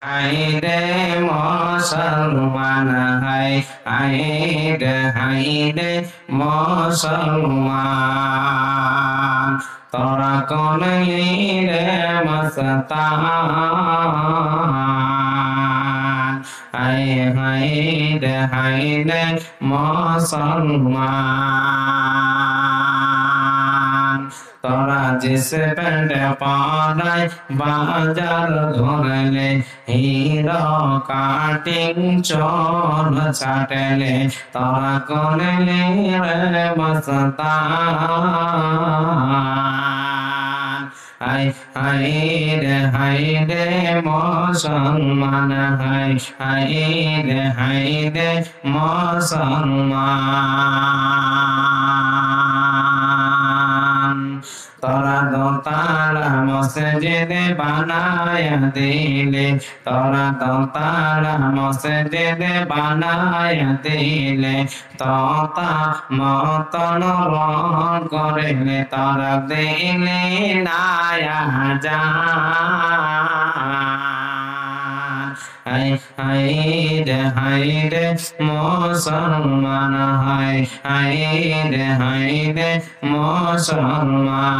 হাইরে মুসলমান হাইরে হাইরে মুসলমান তোরা করলি রে মস্তান হাইরে হাইরে মুসলমান তোরা जिस पेंट पाराय बाजार घुरले हीरो काटिंग चोर छाटले तोरा करले रे मस्तान हाय रे मुसलमान हाय रे मुसलमान तोरा दो तारा मस्जिद बनाया दिले तोरा दो तारा मस्जिद बनाया दिले तोता मतन रन करले तोरा दिले नाया जान हायरे मुसलमान हायरे मुसलमान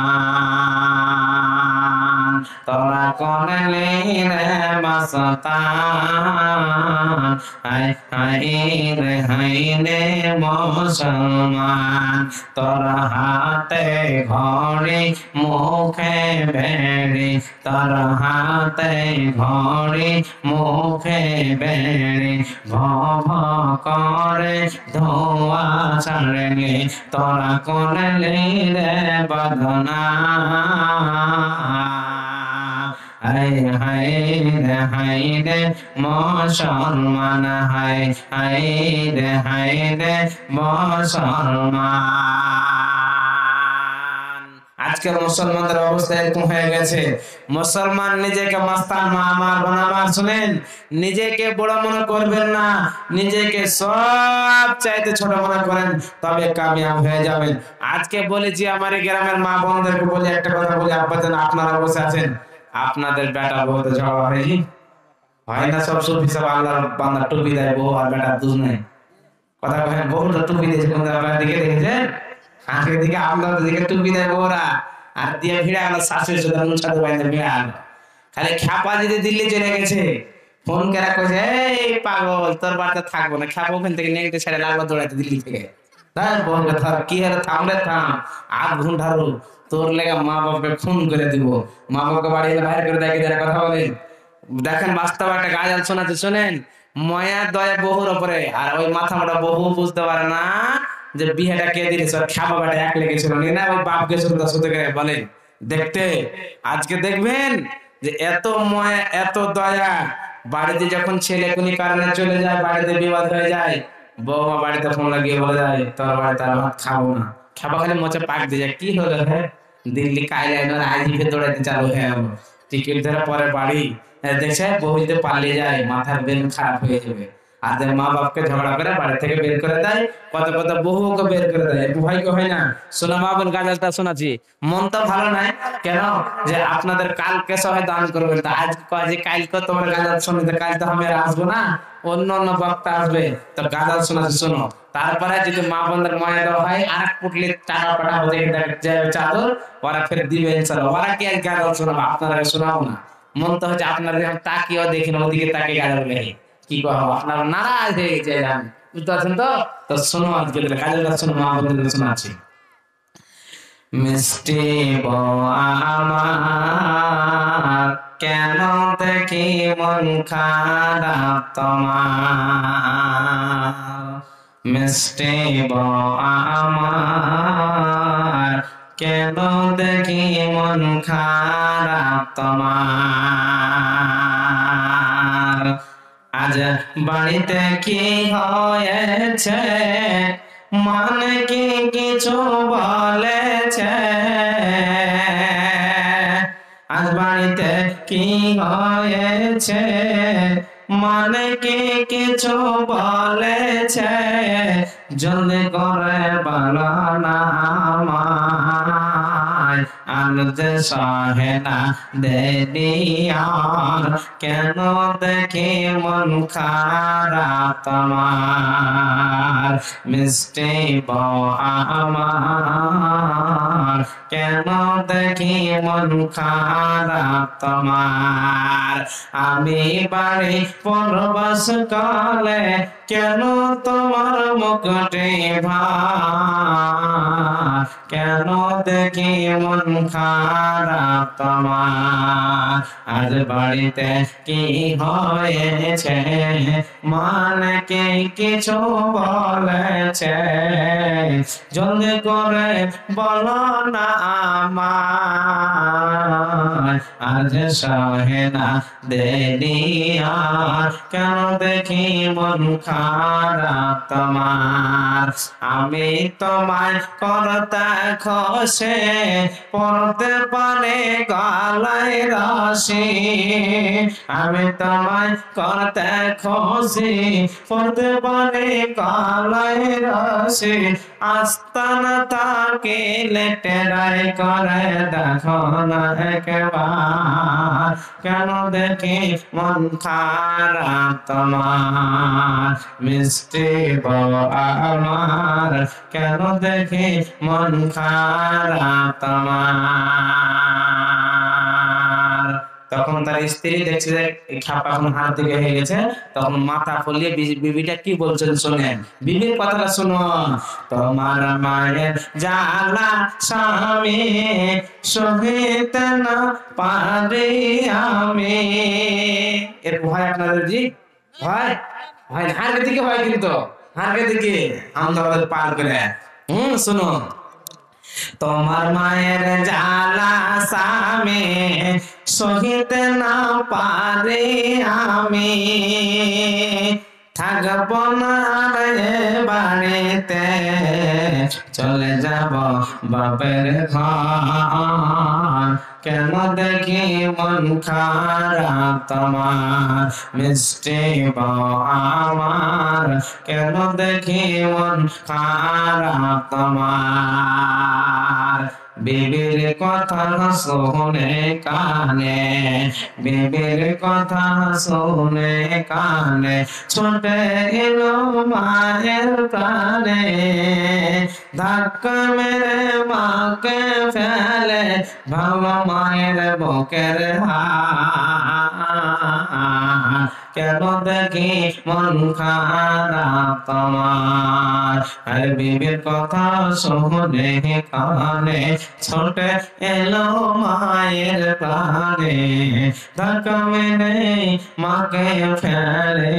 तोरा करले रे मस्तान हायरे मुसलमान तोरा हाथे घड़ी मुखे बेड़ी तोरा हाथे घड़ी मुखे बेड़ी भव करे धोआ छाड़ले तोरा करले रे बदनाम हायरे मुसलमान हायरे मुसलमान আজকের মুসলমানদের অবস্থা এরকম হয়ে গেছে মুসলমান নিজেকে মাস্তান মামার বানাবার শুনেন নিজেকে বড় মনে করবেন না নিজেকে সব চাইতে ছোট মনে করেন তবে কামিয়াব হয়ে যাবেন আজকে বলেছি আমার গ্রামের মা বোনদেরকে বলি একটা কথা বলি আব্বাজান আপনারা বসে আছেন আপনাদের বেটা বউতে ঝগড়া হয় না সব সব হিসাব আল্লাহর বান্দা টুপি দেয় বউ আর বেটা দুজ নাই কথা কহেন বউটা টুপি দিয়েছে কোন আপনার দিকে দেখেছেন আঁখের দিকে আপনাদের দিকে টুপি দেয় বউরা আর দিয়ে ভিড়া গেল শাশুড়ি সাথে মুছাতে বাইরে ভিড়া খালি খ্যাপা যদি দিল্লি চলে গেছে ফোন করে কইছে এই পাগল তোর বাড়িতে থাকবো না খ্যাপা ওখান থেকে নেংটে ছেড়ে লাগলো দৌড়াইতে দিল্লি থেকে তাই বল কথা কি হলো থামলে থাম 8 ঘন্টারও তোর লেগে মা বাবাকে খুন করে দিব মা বাবাকে বাড়ি এলে বাইরে করে দেখে যারা কথা বলেন দেখেন বাস্তব একটা গাজাল শোনাতে শুনেন ময়া দয়া বহুর উপরে আর ওই মাথা মোটা বহু বুঝতে পারে না যে বিয়েটা কে দিয়েছে খাবা বেটা এক লেগেছিল না ওই বাপ গেছিল তার সাথে বলেন দেখতে আজকে দেখবেন যে এত ময়া এত দয়া বাড়িতে যখন ছেলে কোন কারণে চলে যায় বাড়িতে বিবাদ হয়ে যায় বৌমা বাড়িতে ফোন লাগিয়ে বলে যায় তোর বাড়িতে আর ভাত খাবো না খাবা খালি মোচে পাক দিয়ে যায় কি হলো হ্যাঁ দিল্লি কাইলাইনার আইজিপে দৌড়াইতে চালু হয়ে গেল টিকিট ধরে পরে বাড়ি দেখছে বউ যদি পালিয়ে যায় মাথার ব্রেন খারাপ হয়ে যাবে আর মা বাপকে ঝগড়া করে বাড়ি থেকে বের করে দেয় কত কত বহুকে বের করে দেয় ভয় কি হয় না শোনা মা বোন গাজালটা শোনাচ্ছি মন তো ভালো নাই কেন যে আপনাদের কালকে সবাই দান করবেন তা আজ কাজে কালকে তোমার গাজাল শুনতে কাল তো আমি আসবো না অন্য অন্য বক্তা আসবে তো গাজাল শোনাচ্ছি শোনো তারপরে যদি মা বোনদের মনে দেওয়া হয় আর পুটলি টাকা পাঠা হয়ে যাবে চাদর ওরা ফের দিবে ইনশাআল্লাহ ওরা কি আজ গাজাল শোনাবো আপনারা শোনাও না মন তো হচ্ছে আপনারা যখন তাকিয়েও দেখেন ওদিকে তাকিয়ে গাজাল লেগে কি কহবো আপনারা নারাজ হয়ে গেছেন বুঝতে পারছেন তো শোনো আজকে কাজের শোনো মা বোনদের শোনাচ্ছি মিষ্টি বউ আমার কেন দেখি মন খারাপ তোমার মিষ্টি বউ আমার কেন দেখি মন খারাপ তোমার আজ বাড়িতে কি হয়েছে মানে কি কিছু বলেছে আজ বাড়িতে কি হয়েছে মানে কি কিছু বলেছে জলদি করে বলো না আমায় আর যে সহে না দেরি আর কেন দেখি মন খারাপ তোমার মিষ্টি বউ আমার কেন দেখি মন খারাপ তোমার আমি বাড়ি পরবাস কালে কেন তোমার মুখটি ভার কেন দেখি মন খারাপ তোমার আজ বাড়িতে কি হয়েছে মানে কি কিছু বলেছে জলদি করে বলো না আমার আজ সহে না দেরি আর কেন দেখি মন খারাপ তোমার আমি তোমায় করতে খসে পড়তে পারে গলায় রশি আমি তোমায় করতে খসি পড়তে পারে গলায় রশি আস্তানা তাকে লেটেরাই করে দেখো না একবার কেন দেখি মন খারাপ তোমার মিষ্টি বউ আমার কেন দেখি মন খারাপ তোমার তখন তার স্ত্রী দেখছে যে খাপা এখন হাত দিকে হয়ে গেছে তখন মাথা ফুলিয়ে বিবিটা কি বলছেন শুনেন বিবির কথাটা শুনো তোমার মায়ের জ্বালা স্বামী সহিতে না পারি আমি এর ভয় আপনাদের জি ভয় ভয় হারকে দিকে ভয় কিন্তু হারকে দিকে আমাদের পার করে শুনো তোমার মায়ের জ্বালা স্বামী সহিতে না পারি আমি থাকব না বাড়িতে চলে যাব বাপের ঘর কেন দেখি মন খারাপ তোমার মিষ্টি বউ আমার কেন দেখি মন খারাপ তোমার বিবির কথা শুনে কানে বিবির কথা শুনে কানে ছোটে এলো মায়ের প্রাণে ধাক্কা মেরে মাকে ফেলে ভালো মায়ের বুকের হাত কেন দেখি মন খারাপ তোমার আর বিবির কথা শুনে কানে ছোটে এলো মায়ের প্রাণে ধাক্কা মেরে মাকে ফেলে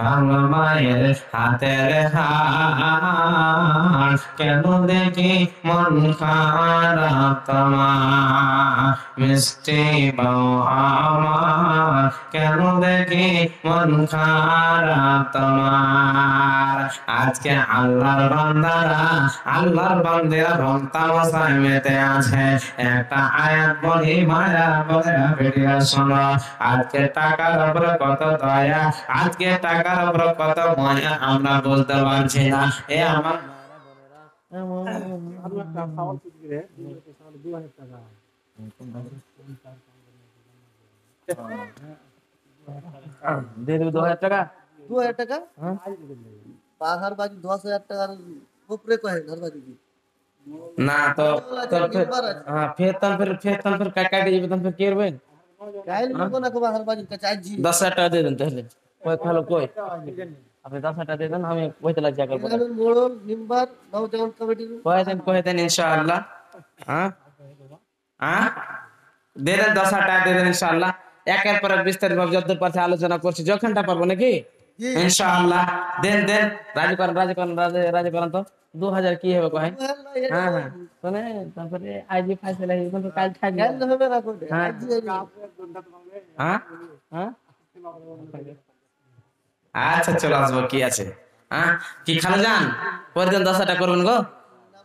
ভালো মায়ের হাতের হাত কেন দেখি মন খারাপ তোমার মিষ্টি বউ আমার কেন দেখি মন খারাপ তোমার আজকে আল্লাহর বান্দারা আল্লাহর বান্দারা রং তামাশায় মেতে আছে একটা আয়াত বলি মায়া বলে ভিডিও শোনো আজকে টাকার উপর কত দয়া আজকে টাকার উপর কত মায়া আমরা বলতে পারছি না এ আমার दे दो 2000 টাকা 2000 টাকা বাহার বাজি 10000 টাকার উপরে কয় ঘর বাজি না তো हां फिर काटे जीव तन फिर केरबेन কাইল লোক না কো বাহার বাজি কা চাইজি 10000 টাকা দিয়ে দেন তাহলে কই খালো কই আপনি 10000 টাকা দিয়ে দেন আমি কইতে লাগ জায়গা এখানে মোড়ল মেম্বার নওজওয়ান কমিটি কই দেন ইনশাআল্লাহ हां हां দে দেন 10000 টাকা দিয়ে দেন ইনশাআল্লাহ একের পর এক বিস্তারিত ভাবে যতদূর পারছে আলোচনা করছি যখনটা পারবো নাকি ইনশাআল্লাহ দেন রাজি করেন তো 2000 কি হবে কয় হ্যাঁ শুনে তারপরে আইজি ফাইসলা হইব তো কাল থাকবে কাল হবে না কোন আইজি হ্যাঁ আচ্ছা চলো আসবো কি আছে কি খালো যান পরে দিন 10 টাকা করবেন গো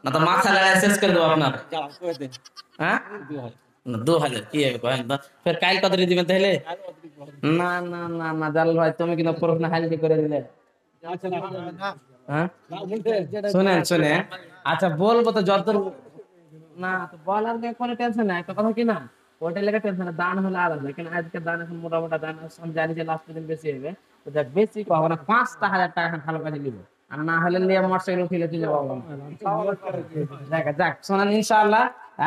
না তো মাথা লাগায় শেষ করে দেব আপনার হ্যাঁ 2000 কি হবে কয় ফের কাল কত দিবেন তাহলে না জালাল ভাই তুমি কিন্তু প্রশ্ন হালকা করে দিলে হ্যাঁ শুনেন আচ্ছা বলবো তো যতদূর না তো বলার কোনো টেনশন নাই, একটা কথা কি না, ওটা লেগে টেনশন, দান হলে আলাদা, কিন্তু আজকে দান এখন মোটামুটি দান আমি জানি যে লাস্ট দিন বেশি হবে, তো যাক বেশি কখনো না, 5,000 টাকা এখন ভালো কাজে নিব, আর না হলে নিয়ে মোটরসাইকেল উঠিলে তুলে পাবো যাক যাক শোনেন, ইনশাআল্লাহ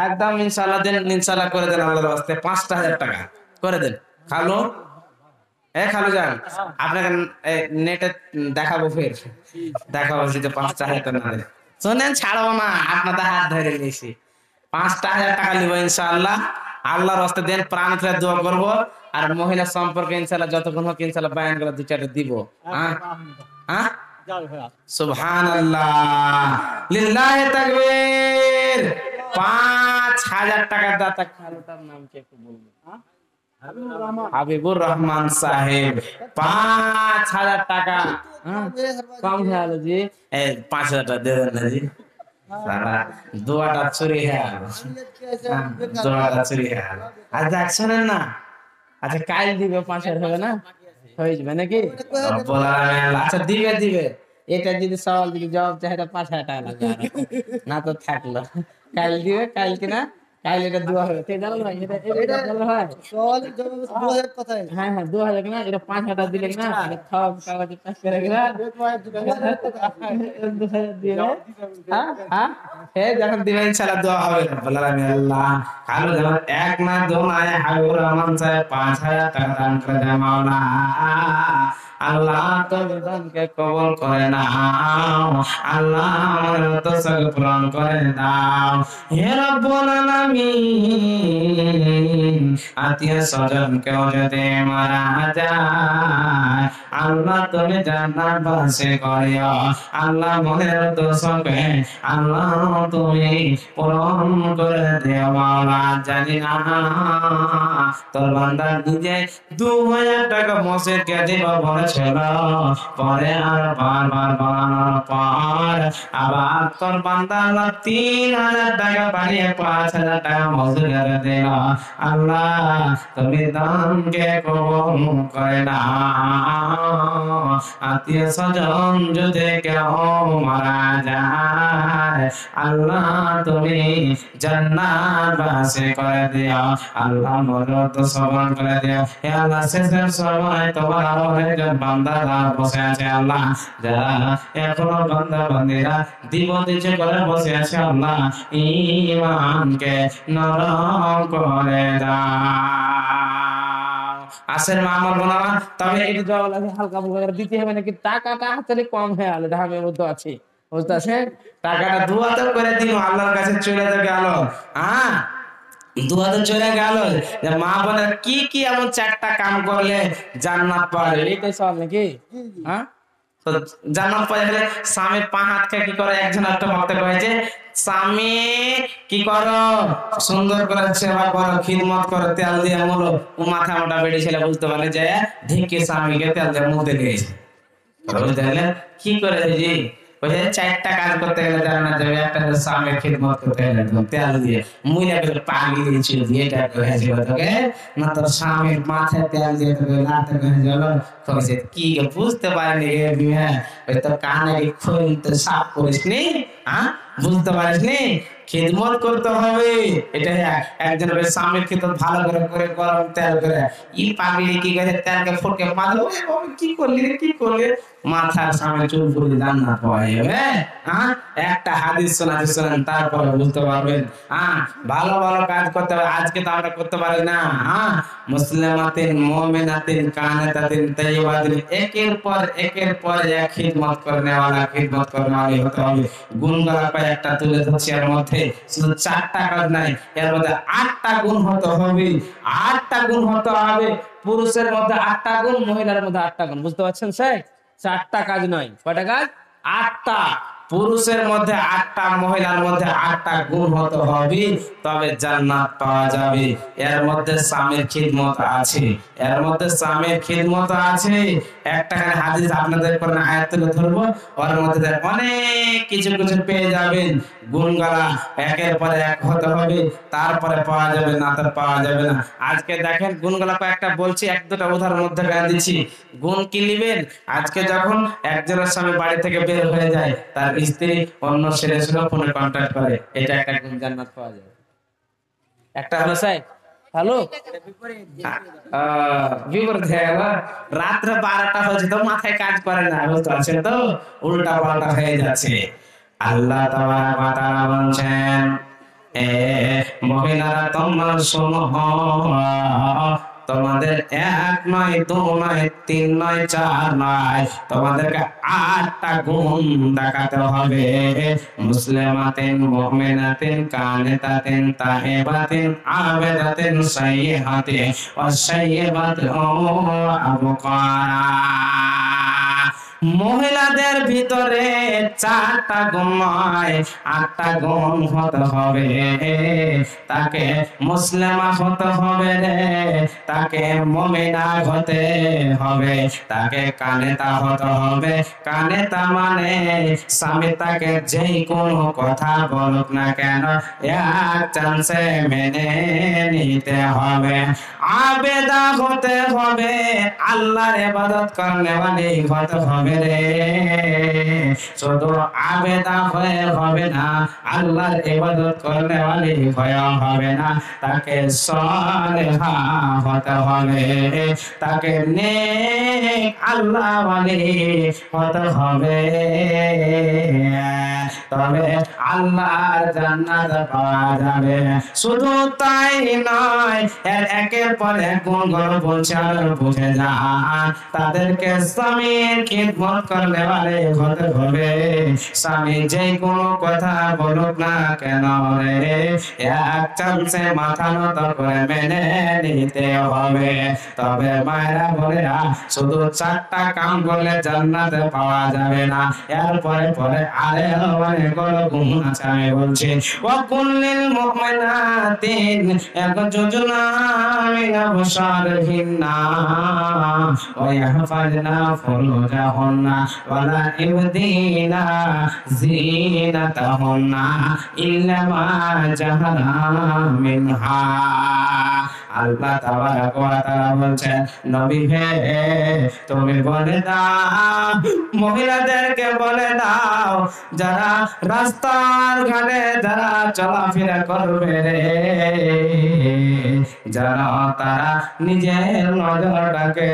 একদম ইনশাআল্লাহ দেন, ইনশাআল্লাহ করে দেন আল্লাহর রাস্তায় 5,000 টাকা করে দেন। খালো খালু যান, আপনাকে নেটে দেখাবো, ফের দেখাবো যে 5,000 টাকা না দেন, শোনেন ছাড়বো না, আপনাদের হাত ধরে নিয়েছি, 5,000 টাকা নিব ইনশাআল্লাহ, আল্লাহর রাস্তায় দেন, প্রাণ করে দোয়া করবো, আর মহিলা সম্পর্কে ইনশাআল্লাহ যতক্ষণ হোক ইনশাআল্লাহ বয়ান করে 2-4টা দিব। হ্যাঁ সুবহানাল্লাহ, লিল্লাহি তাকবীর। 5,000 টাকার দাতা খালুটার নাম কি একটু বলবেন? হাবিবুর রহমান সাহেব, 5,000 টাকা কম হয়ে গেল জি, 5,000 টাকা দিয়ে দেন না জি, সারা দোয়াটা চুরি হয়ে গেল, দোয়াটা চুরি হয়ে গেল। আর দেখ শোনেন না, আচ্ছা কাল দিবে 5,000 হবে না, হয়ে যাবে নাকি? আচ্ছা দিবে দিবে, এটা যদি সওয়াল যদি জবাব চাই 5,000 টাকা লাগবে, না তো থাকলো, কাল দিবে, কাল কিনা কাল এটা দোয়া হবে, ঠিক জানো ভাই, এটা ভালো হয় সওয়াল জবাব 2000 কথাই, হ্যাঁ হ্যাঁ 2,000 কিনা, এটা 5,000 টাকা দিলে কিনা, এটা সব কাগজে পাস করে কিনা 2,000 দিলে, হ্যাঁ হ্যাঁ যখন দিবেন ইনশাআল্লাহ দোয়া হবে, বলার আমি আল্লাহ কালো যখন এক না দো না হাবিবুর রহমান সাহেব 5,000 টাকা দান করে দেয় মাওলা, আল্লাহ তোর দানকে কবুল করে নাও, আল্লাহ আমার তসক পূরণ করে দাও, হে রব্বুল আলামিন। আত্মীয় স্বজন কেউ যদি মারা যায়, আল্লাহ তুমি জান্নাত বাসী করিও, আল্লাহ মনের তসকে আল্লাহ তুমি পূরণ করে দিও মাওলা। জানি না তোর বান্দা নিজে 2,000 টাকা মসজিদকে দিব বলেছিল, পরে আর বারবার বানানোর পর আবার তোর বান্দা 3,000 টাকা বানিয়ে 5,000 টাকা মসজিদে দিল, আল্লাহ তুমি দানকে কবুল করে নাও। আত্মীয় স্বজন যদি কেউ মারা যায়, আল্লাহ তুমি জান্নাত বাসী করে দিও, আল্লাহ মরদ সবর করে দিও। হে আল্লাহ শেষের সময় তোমার আরো একজন বান্দারা বসে আছে, আল্লাহ যারা এখনো বান্দা বান্দিরা দিব দিচ্ছে করে বসে আছে, আল্লাহ ঈমানকে নরম করে দাও। আসেন মা আমার বোনেরা, তবে এই দোয়া হালকা ফুলকা করে দিতে হবে নাকি, টাকাটা হাতে কম হয়ে গেল, ধামের মধ্যে আছে, বুঝতে আছেন, টাকাটা দোয়া তো করে দিন, আল্লাহর কাছে চলে গেল, হ্যাঁ দোয়া তো চলে গেল, যে মা বোনের কি কি এমন 4টা কাম করলে জান্নাত পাবে, এইটাই সব নাকি, হ্যাঁ তো জান্নাত পাওয়া গেলে স্বামীর 5 হাত কি করে, একজন একটা ভক্ত কয়েছে স্বামী কি করো, সুন্দর করে সেবা করো, খিদমত করো, তেল দিয়ে মুলো, ও মাথা মোটা বেড়ে ছেলে বুঝতে পারলে যে ঢেকে স্বামীকে তেল দিয়ে মুতে দিয়েছে, বুঝতে পারলে কি করে জি, ওই 4টা কাজ করতে গেলে জানা যাবে, একটা স্বামীর খিদমত করতে গেলে তেল দিয়ে মুইলা করে পাগলি দিয়েছিল, এটা হয়েছিল তোকে না, তোর স্বামীর মাথায় তেল দিয়ে তোকে লাতে হয়েছিল, কি বুঝতে পারিনি ওই তো কানে খুলতে সাফ করিস নি, হ্যাঁ বুঝতে পারিস নি, খিদমত করতে হবে, এটা একজন স্বামীর খিদমত ভালো করে করে গরম তেল করে, ই পাগলি কি করে তেলকে ফুটকে মারো, কি করলি কি করলি, মাথার সামনে চুল ফুলে জান্নাত পাওয়া যাবে, হ্যাঁ একটা হাদিস শোনান তারপরে বুঝতে পারবেন, হ্যাঁ ভালো ভালো কাজ করতে হবে, আজকে তো আমরা করতে পারি না, হ্যাঁ মুসলিমাতিন মুমিনাতিন কানাতাতিন তাইয়্যিবাতিন, একের পর এক খিদমত করনে वाला হতে হবে। গুণগুলা কয়েকটা তুলে ধরছি, এর মধ্যে শুধু 4টা কাজ নাই, এর মধ্যে 8টা গুণ হতে হবে, 8টা গুণ হতে হবে, পুরুষের মধ্যে 8টা গুণ, মহিলার মধ্যে 8টা গুণ, বুঝতে পারছেন স্যার, 4টা কাজ নয়, কয়টা কাজ, 8টা, পুরুষের মধ্যে 8টা, মহিলার মধ্যে 8টা গুণ হতে হবে, তবে জান্নাত পাওয়া যাবে। এর মধ্যে স্বামীর খিদমত আছে, এর মধ্যে স্বামীর খিদমত আছে। একটা হাদিস আপনাদের কোরআন আয়াত তুলে ধরবো, ওর মধ্যে অনেক কিছু কিছু পেয়ে যাবেন। গুণগালা একের পর এক হতে হবে, তারপরে পাওয়া যাবে, না তার পাওয়া যাবে না। আজকে দেখেন গুণগালা কয়েকটা বলছি, 1-2টা উদাহরণ মধ্যে দিচ্ছি। গুণ কি নেবেন? আজকে যখন একজনের স্বামী বাড়ি থেকে বের হয়ে যায়, তার স্ত্রী অন্য ছেলের সাথে ফোনে কন্টাক্ট করে, এটা একটা গুণ জান্নাত পাওয়া যায়। একটা হলো সাহেব হ্যালো বিপরীত হয়ে গেল, রাত্রে 12টা হয়েছে তো মাথায় কাজ করে না, বুঝতে পারছেন তো, উল্টা পাল্টা হয়ে যাচ্ছে। আল্লাহ তাবারক ওয়া তাআলা বলছেন, এ মহিলারা তোমরা শোনো, তোমাদের 1 নয় 2 নয় 3 নয় 4 নয়, তোমাদেরকে 8টা গুণ দেখাতে হবে। মুসলিমাতিন মুমিনাতিন কানিতাতিন তাইবাতিন আবেদাতিন সাইয়্যিহাতিন ওয়াসাইয়্যিবাতিন আবকারা। মহিলাদের ভিতরে 4টা গুণ নয় 8টা গুণ হতে হবে। তাকে মুসলিমা হতে হবে রে, তাকে মুমিনা হতে হবে, তাকে কানেতা হতে হবে। কানেতা মানে স্বামী তাকে যেই কোনো কথা বলুক না কেন এক চান্সে মেনে নিতে হবে। আবেদা হতে হবে, আল্লাহর ইবাদত করনে वाली হতে হবে রে। শুধু আবেদা হয়ে হবে না, আল্লাহর ইবাদত করনে वाली হয়ে হবে না, তাকে সালেহা হতে হবে, তাকে নেক আল্লাহ वाली হতে হবে, তবে আল্লাহর জান্নাত পাওয়া যাবে। শুধু তাই নয়, এর একের পর এক গুণগুলো বলছে আর বুঝে যান। তাদেরকে স্বামীর খিদমত করনে वाले হতে হবে। স্বামী যে কোনো কথা বলুক না কেন রে, এক চান্সে মাথা নত করে মেনে নিতে হবে। তবে মায়েরা বলে শুধু 4টা কাম করলে জান্নাতে পাওয়া যাবে না, এর পরে পরে আরে অনেকগুলো গুণ আছে। আমি বলছি ওয়াকুল্লিল মুমিনাতিন ইয়াগজুজনা মিন আবসারিহিন্না ওয়া ইয়াহফাজনা ফুরুজাহুন্না ওয়ালা ইবদিনা জিনাতাহুন্না ইল্লা মা জাহারা মিনহা। আল্লাহ তাবারক ওয়া তাআলা বলছেন, নবী হে তুমি বলে দাও, মহিলাদেরকে বলে দাও, যারা রাস্তার ঘাটে যারা চলাফেরা করবে রে, যারা তারা নিজের নজরটাকে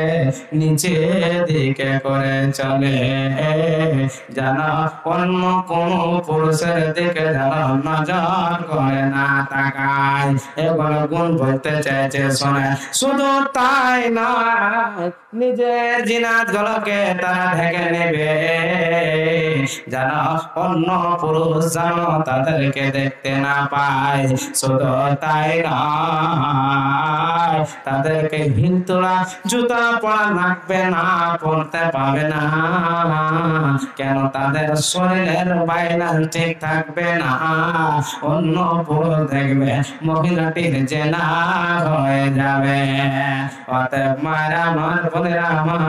নিচে দিকে করে চলে, যারা অন্য কোন পুরুষের দিকে যারা নজর করে না তাকায়, এগুলো গুণ বলতে চাইছে শোনে। শুধু তাই না, নিজের জিনাত গুলোকে তারা ঢেকে নেবে, যারা অন্য পুরুষ যেন তাদেরকে দেখতে না পায়। শুধু তাই নয়, তাদেরকে হিল তোলা জুতা পরা লাগবে না, পড়তে পাবে না, কেন তাদের শরীরের বাইরে ঠিক থাকবে না, অন্য পুরুষ দেখবে মহিলাটির জেনা হয়ে যাবে। অতএব মায়েরা আমার বোনেরা আমার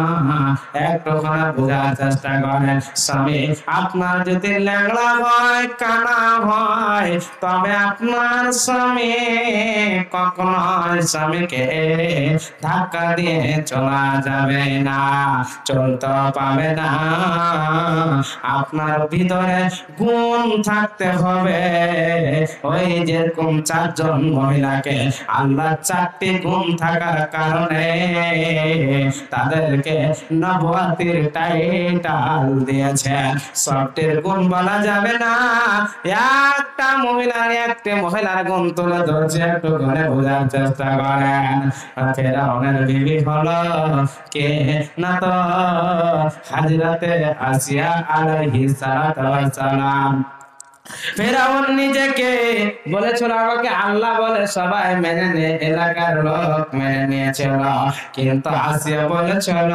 একটুখানি বোঝার চেষ্টা করেন, স্বামী আপনার যদি ল্যাংড়া হয় কানা হয়, তবে আপনার স্বামী কখনো স্বামীকে ধাক্কা দিয়ে চলা যাবে না, চলতে পাবে না। আপনার ভিতরে গুণ থাকতে হবে। ওই যেরকম 4 জন মহিলাকে আল্লাহ 4টি গুণ থাকার কারণে তাদেরকে নবুয়তের টাইটেল দিয়েছেন। সবটির গুণ বলা যাবে না, একটা মহিলার গুণ তুলে ধরছে, একটু করে বোঝার চেষ্টা করেন। ফেরাউনের বিবি হলো কে না তো হাজরাতে আসিয়া আলাইহিস সালাম। ফেরাউন নিজেকে বলেছিল আমাকে আল্লাহ বলে সবাই মেনে নে, এলাকার লোক মেনে নিয়েছিল, কিন্তু আসিয়া বলেছিল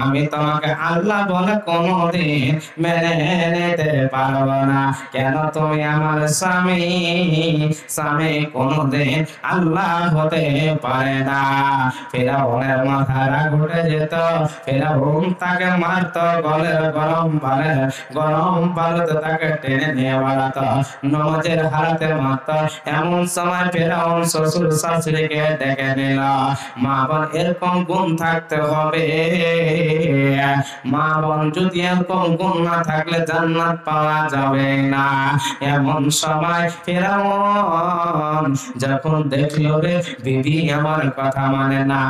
আমি তোমাকে আল্লাহ বলে কোনোদিন মেনে নিতে পারবো না। কেন? তুমি আমার স্বামী, স্বামী কোনোদিন আল্লাহ হতে পারে না। ফেরাউনের মাথা রাগ উঠে যেত, ফেরাউন তাকে মারত, গলে গরম পালে তাকে টেনে নিয়ে বেড়াতো, নামাজের হারাতে মারতো। এমন সময় ফেরাউন শ্বশুর শাশুড়িকে ডেকে নিল। মা বোন এরকম গুণ থাকতে হবে, মা বোন যদি এরকম গুণ না থাকলে জান্নাত পাওয়া যাবে না। এমন সময় ফেরাউন যখন দেখলো রে বিবি আমার কথা মানে না,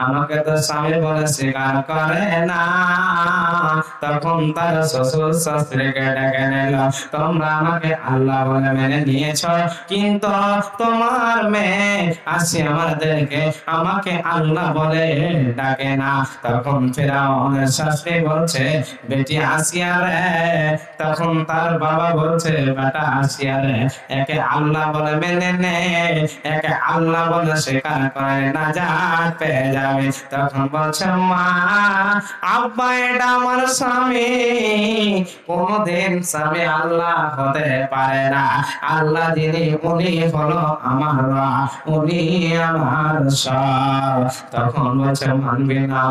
আমাকে তো স্বামী বলে স্বীকার করে না, তখন তার শ্বশুর শাশুড়িকে ডেকে নিল। তোমরা আমাকে আল্লাহ বলে মেনে নিয়েছ, কিন্তু তোমার মেয়ে আসি আমাদেরকে আমাকে আল্লাহ বলে ডাকে না। তখন ফেরাউনের শাশুড়ি বলছে বেটি আসিয়া রে, তখন তার বাবা বলছে বেটা আসিয়া রে, একে আল্লাহ বলে মেনে নে, একে আল্লাহ বলে স্বীকার করে নাজাত পেয়ে যাবে। তখন বলছে মা আব্বা এটা আমার স্বামী, কোনদিন স্বামী আল্লাহ হতে পারে না, আল্লাহ যিনি উনি হলো আমার রব, উনি আমার সব। তখন বলছে মানবি না।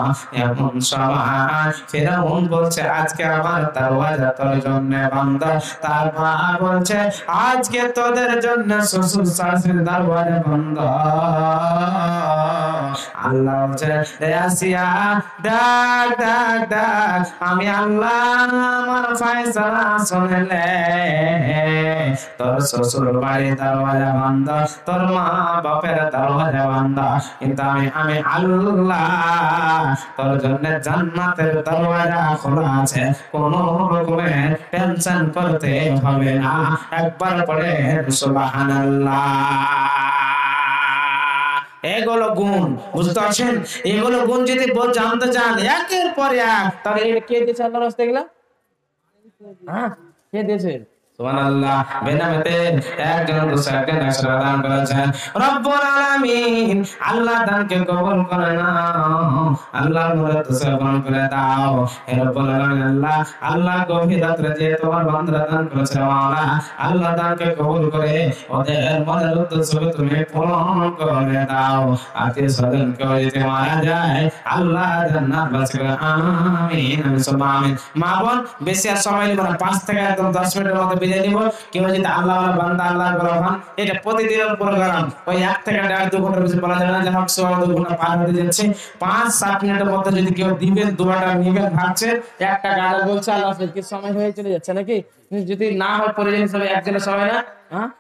এমন সময় ফেরাউন বলছে আজকে আমার দরওয়াজা তোর জন্য বন্ধ। তার মা বলছে আজকে তোদের জন্য শ্বশুর শাশুড়ির দরওয়াজা বন্ধ। আল্লাহ বলছে রে আসিয়া ডাক ডাক ডাক, আমি আল্লাহ আমার ফয়সালা শুনলে তোর শ্বশুর বাড়ির দরওয়াজা বন্ধ, তোর মা বাপের দরওয়াজা বন্ধ, কিন্তু আমি আল্লাহ তোর জন্য জান্নাতের দরওয়াজা খোলা আছে, কোনো রকমের টেনশন করতে হবে না। একবার পড়ে সুবহানাল্লাহ। এগুলো গুণ বুঝতে পারছেন? এগুলো গুণ যদি জানতে চান একের পর এক, তাহলে কে দিয়েছে আল্লাহর রাস্তায় গেলা? হ্যাঁ, কে দিয়েছে? সুবহানাল্লাহ। বেনামেতে একজন দুসরকে নসরা দান করেছেন রব্বুল আলামিন। আল্লাহ দানকে কবুল করে নাও, আল্লাহ মুরাদ সবন করে দাও। হে রব্বুল আলামিন, আল্লাহ আল্লাহ গভীর রাতে যে তোমার বান্দারা দান করেছে মাওলা, আল্লাহ দানকে কবুল করে ওদের মনের উদ্দেশ্যকে তুমি পূরণ করে দাও। আত্মীয় স্বজনকে যদি মারা যায় আল্লাহ জান্নাত বাসী করে আমিন আমিন। মা বোন বেশি আর সময় নেব না, 5 থেকে একদম 10 মিনিটের মধ্যে বিদায় নিব। কেউ যদি আল্লাহ ওয়ালা বান্দা আল্লাহ বলবান, এটা প্রতিদিনের প্রোগ্রাম, ওই 1 থেকে 1.5-2 ঘন্টার বেশি বলা যাবে না, যে হক সোয়া 2 ঘন্টা পার হতে যাচ্ছে। 5-7 মিনিটের মধ্যে যদি কেউ দিবেন, দোয়াটা নিবেন ভাবছে, একটা গাল বলছে আল্লাহ কি সময় হয়ে চলে যাচ্ছে নাকি, যদি না হয় প্রয়োজন হিসেবে একদিনের সময় না, হ্যাঁ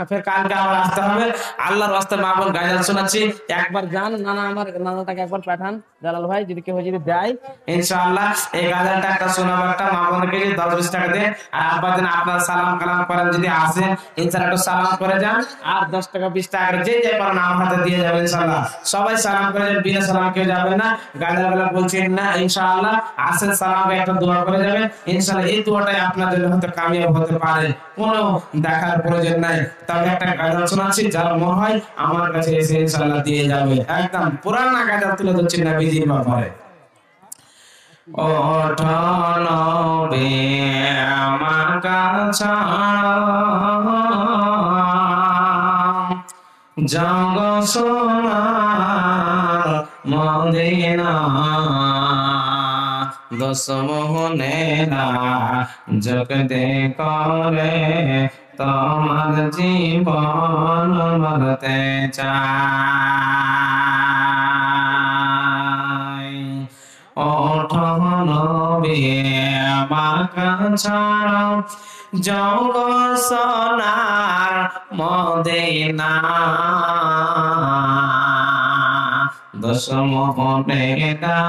ফের কালকে আবার আসতে হবে। আল্লাহর রাস্তায় মা বোন গায়জাল শোনাচ্ছি, একবার যান, নানা আমার নানাটাকে একবার পাঠান জালাল ভাই, যদি কেউ যদি দেয় ইনশাআল্লাহ এই গায়জালটা একটা শোনাবো, একটা মা বোনকে 10-20 টাকা দেন। আর আব্বা দিন আপনার সালাম কালাম করেন, যদি আসেন ইনশাআল্লাহ একটু সালাম করে যান, আর 10 টাকা 20 টাকা করে যে যে পারেন আমার হাতে দিয়ে যাবেন ইনশাআল্লাহ। সবাই সালাম করে যাবেন, বিনা সালাম কেউ যাবেন না, গায়জাল বেলা বলছেন না ইনশাআল্লাহ। আসেন সালামে একটা দোয়া করে যাবেন ইনশাআল্লাহ, এই দোয়াটাই আপনাদের হয়তো কামিয়াব হতে পারে, কোনো দেখার প্রয়োজন নাই। তবে একটা গায়জাল শোনাচ্ছি, যার মনে হয় আমার কাছে এসে ইনশাআল্লাহ দিয়ে যাবে, একদম পুরানা গায়জাল তুলে ধরছি নবীজির ব্যাপারে। ওঠনবে আমার কাছে জগ সোনার মদিনা, দশ মোহনেরা জগতে করে তোমার জীবন মরতে চাই। ওঠনবে আমার কাছে জগ সোনার মদিনা, দশ মোহনেরা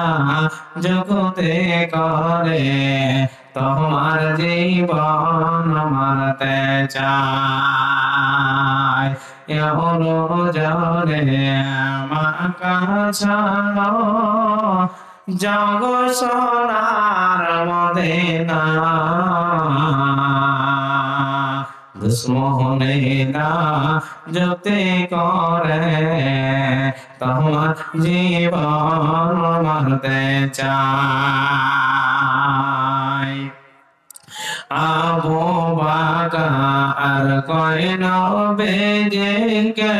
জগতে করে তোমার জীবন মারতে চাই। জনে মাকাছানো জগ সোনার মদিনা, দুশ্মনেরা যতে করে তোমার জীবন মারতে চাই। আবু বকর কইন বেজেকে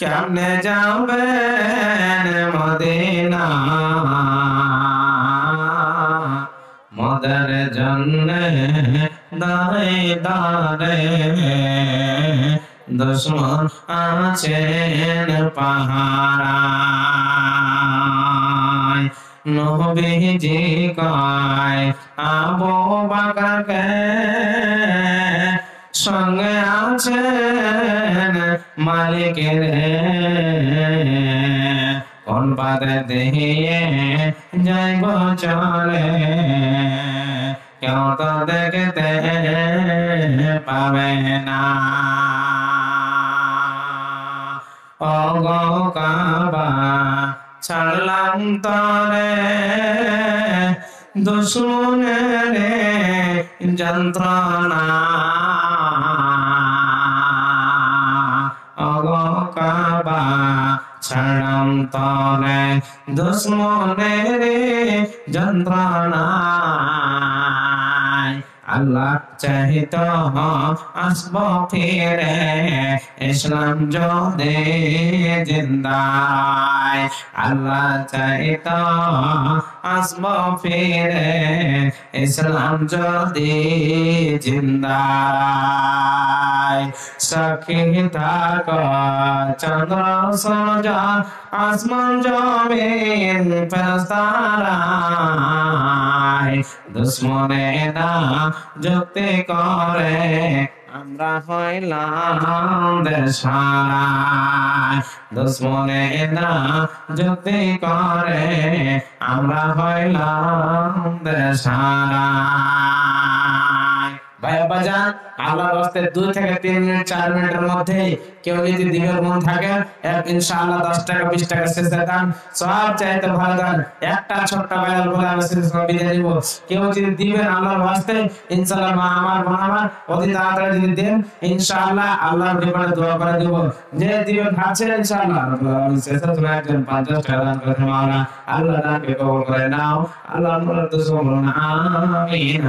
কেমনে যাবেন মদিনা, মদর দারে দারে দুশ্মন আছেন পাহারায় নবীজি কয় আবু বকরকে সঙ্গে আছেন মালিকের কোন পাতে দিয়ে যাইব চলে কেউ তো দেখতে পাবে না ও গো কাবা ছাড়লাম তরে দুশ্মনের যন্ত্রণা ও গো কাবা ছাড়লাম তরে দুশ্মনের যন্ত্রণা আল্লাহ চাহিত আসব ফিরে ইসলাম যদি জিন্দায় আল্লাহ চাহিত আসব ফিরে ইসলাম যদি জিন্দায় সাক্ষী থাক চন্দ্র সূর্য আসমান জমিন ফেরেশতারা দুশ্মনে না যুক্তি করে আমরা হইলাম দেশহারা দুশ্মনে না যুক্তি করে আমরা হইলাম দেশহারা ভাই বাজান আল্লাহর রাস্তায় 2 থেকে 3 মিনিট 4 মিনিটের মধ্যে কেউ যদি দিবের মন থাকে ইনশাআল্লাহ 10 টাকা 20 টাকা শেষে দান সব চাইতে ভালো দান একটা ছোট্ট বায়াল বলে আমি শেষ করে বিদায় নিব কেউ যদি দিবেন আল্লাহর রাস্তায় ইনশাআল্লাহ মা আমার বোন আমার অতি তাড়াতাড়ি যদি দেন ইনশাআল্লাহ আল্লাহর নিকটে দোয়া করে দেব যে দিবেন ভাবছে ইনশাআল্লাহ আমি শেষে তুমি একজন 50 টাকা দান করে মাওলা আল্লাহ দানকে কবুল করে নাও আল্লাহ আপনার তো বলুন আমিন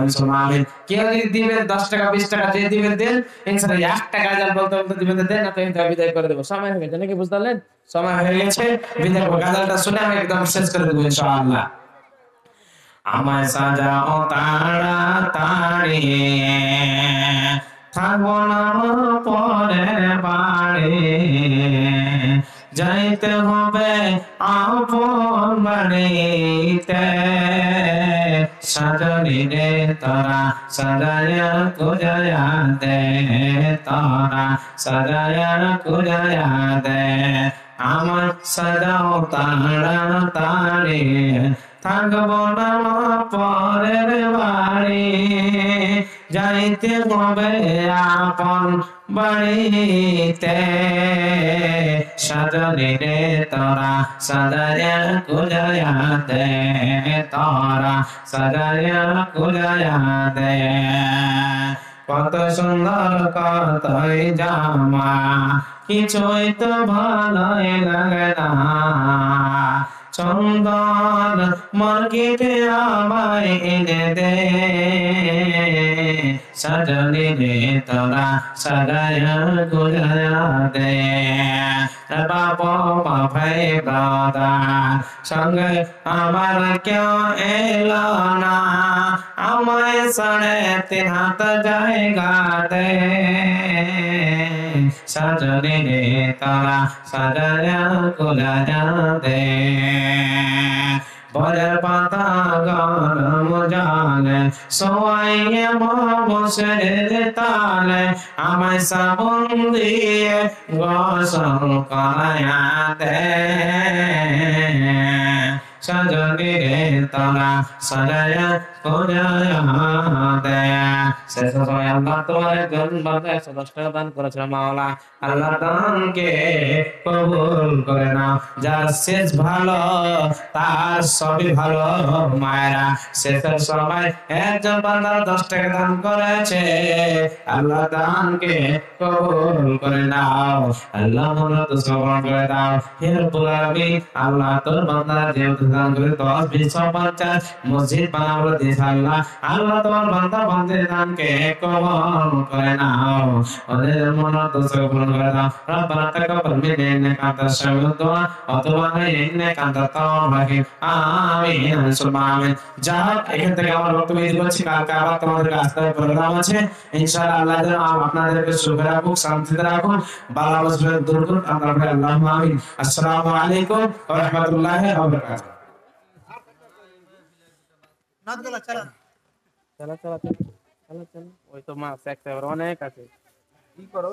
আমিন কেউ যদি দিবেন 10 টাকা 20 টাকা যে দিবেন দেন ইনশাআল্লাহ 1 টাকা গাজাল বলতে বলতে দিবেন দেন না তো বিদায় করে দেব সময় হয়ে গেছে নাকি বুঝলেন সময় হয়ে গেছে বিদায় গাজালটা শুনে আমি একদম শেষ করে দেব ইনশাআল্লাহ আমায় সাজাও তাড়াতাড়ি থাকবো না পরের বাড়ি যাইতে হবে আপন বাড়িতে সাজনি রে তোরা সাজায়া কুজায়া দে তোরা সাজায়া কুজায়া দে আমার সাজাও তাড়াতাড়ি থাকবো না পরের বাড়ি যাইতে হবে আপন বাড়িতে সাজনি রে তোরা সাজায়া কুজায়া দে তোরা সাজায়া কুজায়া দে কত সুন্দর কতই জামা কিছুই তো ভালোই লাগে না চন্দন মার্কেটে আমায় এনে দে সাজনি রে তোরা সাজায়া গুজায়া দে বাবা ভাই ব্রাদার সঙ্গে আমার কেউ এলো না আমায় 3.5 হাত জায়গা দে সাজনি রে তোরা সাজায়া গুজায়া দে বরের পাতা গরম জালে সোয়াইয়ে বসের তালে আমায় সাবন দিয়ে গোসল করায়া দে সাজনি রে তোরা সাজায়া কুজায়া দে শেষ সময় আল্লাহ তোমার একজন বান্দা 110 টাকা দান করেছে মাওলা আল্লাহ দানকে কবুল করে নাও যার শেষ ভালো তার সবই ভালো মায়েরা শেষের সময় একজন বান্দা 10 টাকা দান করেছে আল্লাহ দানকে কবুল করে নাও আল্লাহ মনত সবর করে দাও হে রব্বুল আলামিন আল্লাহ তোর বান্দা যেহেতু দান করে 10 20 50 মসজিদ বানাবো দিস আল্লাহ আল্লাহ তোমার বান্দা বান্দির দানকে কে কবুল করে নাও ওদের মনোদোষ পূরণ করে দাও রব্বানা তাকাব্বাল মিন্না ইন্নাকা আনতাস সামিউদ দুআ ওয়া তুব আলাইনা ইন্নাকা আনতাত তাওয়াবুর রাহিম আমিন আমিন। যা হোক, এখান থেকে আমার বক্তব্য দিতে হচ্ছে, কালকে আবার তোমাদের রাস্তায় প্রোগ্রাম আছে ইনশাআল্লাহ। আল্লাহ যেন আপনাদেরকে সুখে রাখুক, শান্তিতে রাখুক, বালা মুসিবত দূর করুক। আমরা বলি আল্লাহুম্মা আমিন। আসসালামু আলাইকুম ওয়া রাহমাতুল্লাহি ওয়া বারাকাতুহু। নাচ গালা চালা চলো চলো চলো চলো, ওই তো মাছ একটা অনেক আছে। কি করো